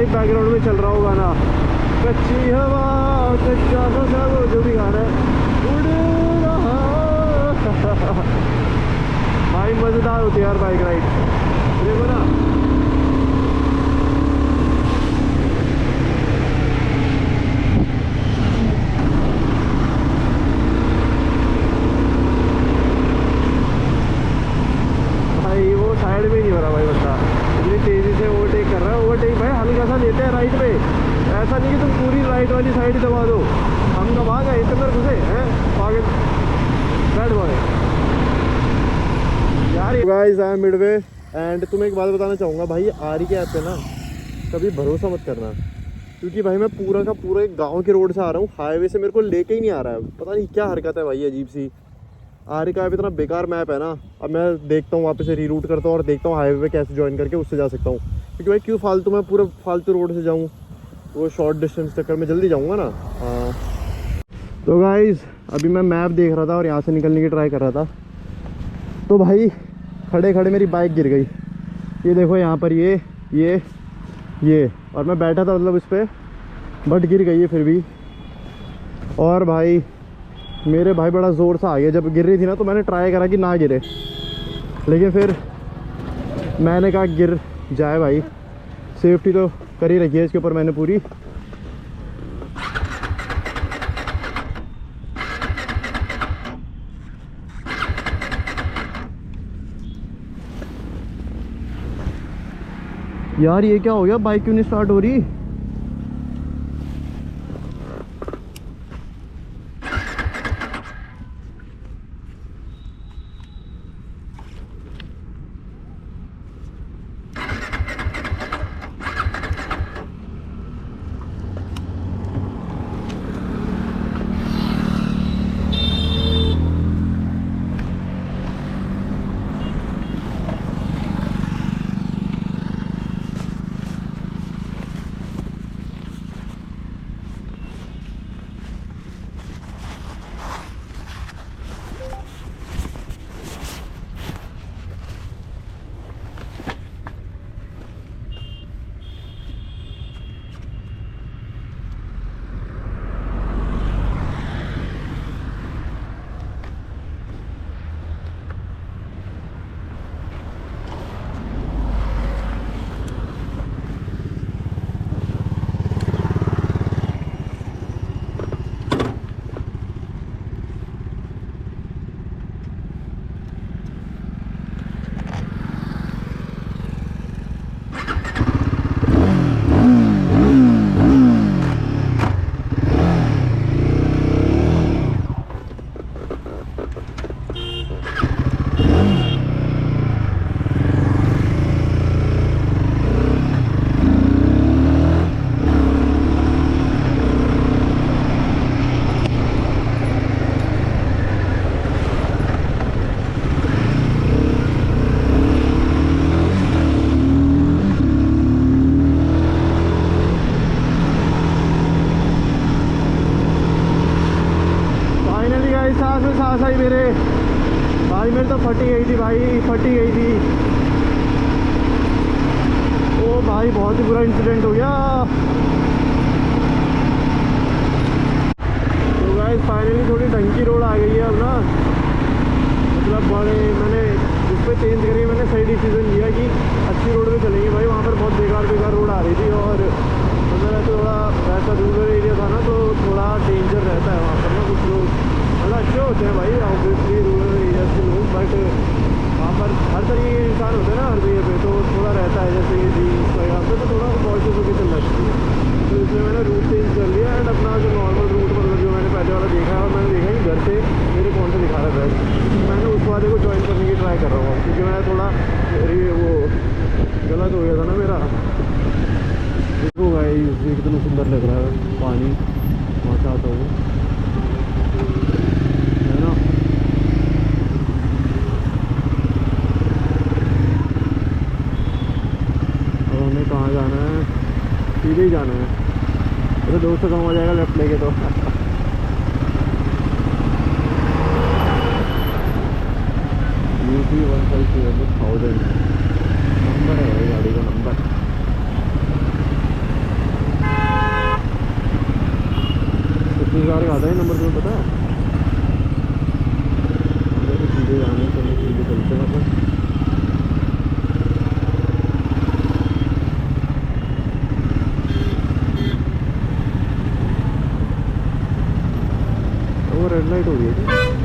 भाई बैकग्राउंड में चल रहा हो गाना, कच्ची हवा कच्चा सा, वो जो भी गाना है उड़ रहा। भाई मज़ेदार होती है यार बाइक राइड, देखो ना। भाई वो साइड में नहीं हो रहा भाई बंदा, इतनी तेज़ी से ओवरटेक कर रहा है। ओवरटेक भाई हल्का सा लेते हैं राइट पे, ऐसा नहीं कि तुम पूरी राइट वाली साइड ही दबा दो। हम दबा गए इतने अंदर घुसे हैं पागल बैड बॉय यार। Guys I am Midway and तुम्हें एक बात बताना चाहूँगा भाई, आरी के ऐप पे ना कभी भरोसा मत करना, क्योंकि भाई मैं पूरा का पूरा एक गाँव के रोड से आ रहा हूँ, हाईवे से मेरे को लेके ही नहीं आ रहा है। पता नहीं क्या हरकत है भाई अजीब सी। आरी का ऐप इतना बेकार मैप है ना। अब मैं देखता हूँ वापस से रीरूट करता हूँ और देखता हूँ हाईवे पे कैसे ज्वाइन करके उससे जा सकता हूँ, क्योंकि भाई क्यों फालतू मैं पूरा फालतू रोड से जाऊँ, वो शॉर्ट डिस्टेंस चक्कर में जल्दी जाऊँगा ना। हाँ तो गाइस अभी मैं मैप देख रहा था और यहाँ से निकलने की ट्राई कर रहा था, तो भाई खड़े खड़े मेरी बाइक गिर गई। ये देखो यहाँ पर ये और मैं बैठा था मतलब इस पर, बट गिर गई है फिर भी। और भाई मेरे भाई बड़ा ज़ोर सा आ गया, जब गिर रही थी ना तो मैंने ट्राई करा कि ना गिरे, लेकिन फिर मैंने कहा गिर जाए भाई, सेफ्टी तो कर ही रखी है इसके ऊपर मैंने पूरी। यार ये क्या हो गया, बाइक क्यों नहीं स्टार्ट हो रही। सांस आई मेरे भाई, मेरे तो फटी गई थी भाई, फटी गई थी। ओ भाई बहुत ही बुरा इंसिडेंट हो गया। तो गाइस फाइनली थोड़ी ढंग की रोड आ गई है अब ना, मतलब बड़े मैंने इस पर चेंज करी, मैंने सही डिसीजन लिया कि अच्छी रोड पे चलेंगे भाई। वहाँ पर बहुत बेकार रोड आ रही थी और मतलब थोड़ा ऐसा रूरल एरिया था ना, तो थोड़ा डेंजर रहता है वहाँ पर ना। कुछ लोग मतलब अच्छे होते हैं भाई ऑब्वियसली रूरल एरिया के लोग, बट वहाँ पर हर तरीके के इंसान होते हैं ना हर जगह पे, तो थोड़ा रहता है जैसे कि जीन्स वगैरह पे तो थोड़ा कॉन्शियस होकर चलना चाहिए। तो इसलिए मैंने रूट चेंज कर लिया एंड अपना जो नॉर्मल रूट मतलब जो मैंने पहले वाला देखा है, और मैंने देखा कि घर से मेरे कौन सा दिखा रहा है, मैंने उस वाले को ज्वाइन करने की ट्राई कर रहा हूँ, क्योंकि मैं थोड़ा वो गलत हो गया था ना मेरा। देखो भाई कितना सुंदर लग रहा है पानी, वहाँ से आता हूँ है ना। अब हमें कहाँ जाना है, सीधे ही जाना है। अरे 200 कम हो जाएगा लेफ्ट लेके तो। UP 152 1000 नंबर है भाई गाड़ी का नंबर। का आता है नंबर, तुम्हें पता है? हमें तो सीधे जाना है, चलो सीधे चलते हैं अपन। वो रेड लाइट हो गई है क्या?